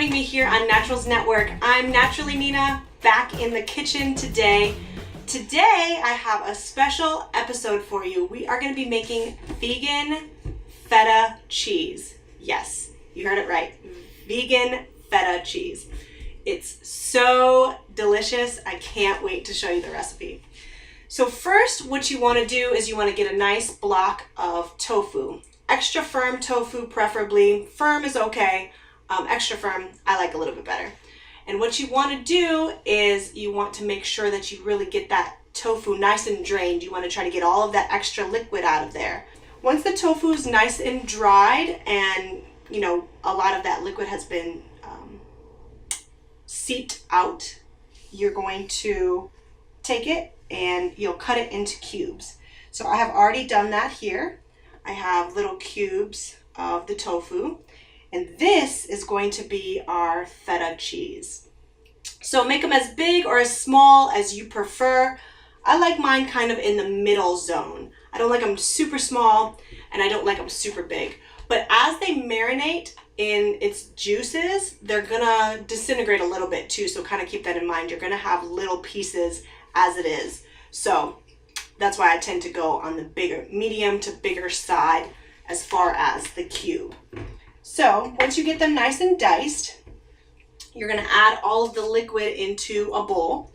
joining me here on Naturals Network. I'm Naturally Nina, back in the kitchen today. Today I have a special episode for you. We are going to be making vegan feta cheese. Yes, you heard it right. Vegan feta cheese. It's so delicious. I can't wait to show you the recipe. So first, what you want to do is you want to get a nice block of tofu. Extra firm tofu preferably. Firm is okay. Extra firm, I like a little bit better. And what you want to do is you want to make sure that you really get that tofu nice and drained. You want to try to get all of that extra liquid out of there. Once the tofu is nice and dried and a lot of that liquid has been seeped out, you're going to take it and you'll cut it into cubes. So I have already done that here. I have little cubes of the tofu. And this is going to be our feta cheese. So make them as big or as small as you prefer. I like mine kind of in the middle zone. I don't like them super small and I don't like them super big. But as they marinate in its juices, they're gonna disintegrate a little bit too. So kind of keep that in mind. You're gonna have little pieces as it is. So that's why I tend to go on the bigger, medium to bigger side as far as the cube. So once you get them nice and diced, you're going to add all of the liquid into a bowl.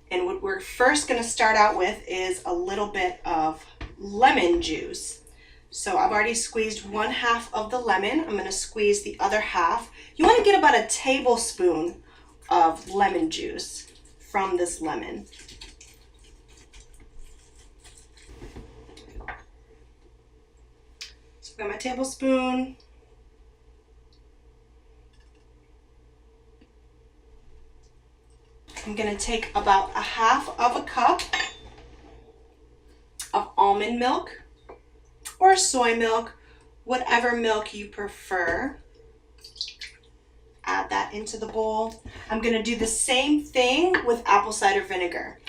And what we're first going to start out with is a little bit of lemon juice. So I've already squeezed 1/2 of the lemon. I'm going to squeeze the other half. You want to get about a tablespoon of lemon juice from this lemon. So I've got my tablespoon. I'm going to take about 1/2 of a cup of almond milk or soy milk, whatever milk you prefer. Add that into the bowl. I'm going to do the same thing with apple cider vinegar.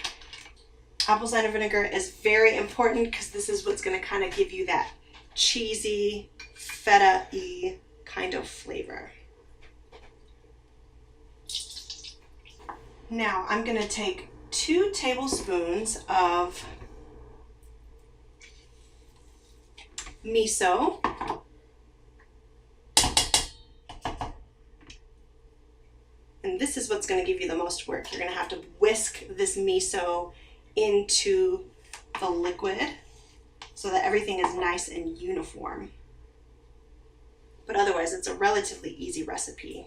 Apple cider vinegar is very important because this is what's going to kind of give you that cheesy, feta-y kind of flavor. Now I'm going to take 2 tablespoons of miso. And this is what's going to give you the most work. You're going to have to whisk this miso into the liquid so that everything is nice and uniform. But otherwise, it's a relatively easy recipe.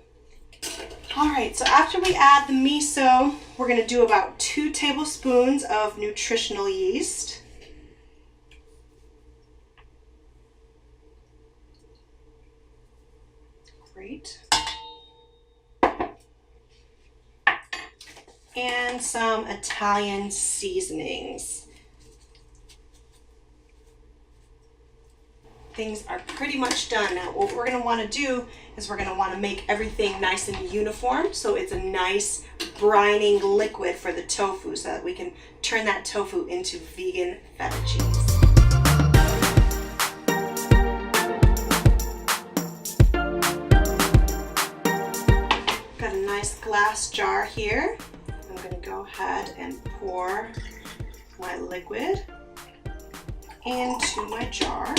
All right, so after we add the miso, we're going to do about 2 tablespoons of nutritional yeast. Great. And some Italian seasonings. Things are pretty much done. Now what we're going to want to do is we're going to want to make everything nice and uniform so it's a nice brining liquid for the tofu so that we can turn that tofu into vegan feta cheese. Got a nice glass jar here. I'm going to go ahead and pour my liquid into my jar.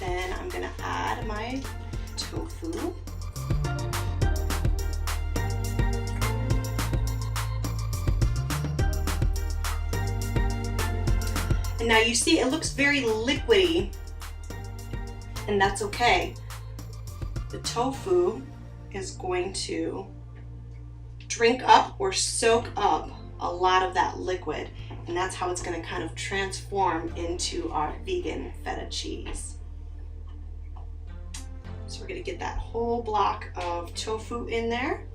Then I'm going to add my tofu. And now you see it looks very liquidy, and that's okay. The tofu is going to drink up or soak up a lot of that liquid, and that's how it's going to kind of transform into our vegan feta cheese. So we're going to get that whole block of tofu in there.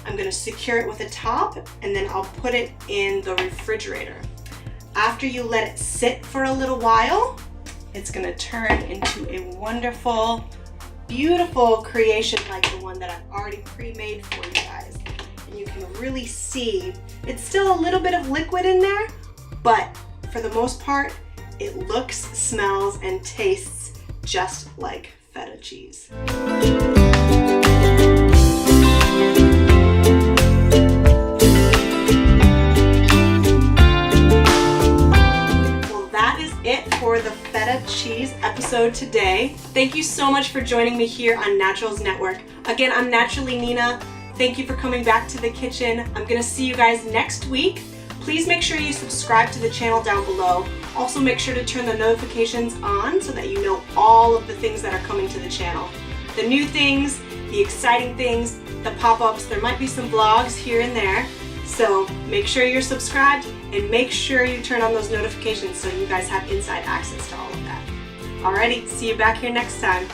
I'm going to secure it with a top and then I'll put it in the refrigerator. After you let it sit for a little while, it's going to turn into a wonderful, beautiful creation like the one that I've already pre-made for you guys. And you can really see it's still a little bit of liquid in there, but for the most part, it looks, smells, and tastes just like feta cheese. It for the feta cheese episode today. Thank you so much for joining me here on Naturals Network. Again, I'm Naturally Nina. Thank you for coming back to the kitchen. I'm gonna see you guys next week. Please make sure you subscribe to the channel down below. Also make sure to turn the notifications on so that you know all of the things that are coming to the channel. The new things, the exciting things, the pop-ups, there might be some vlogs here and there. So make sure you're subscribed and make sure you turn on those notifications so you guys have inside access to all of that. Alrighty, see you back here next time.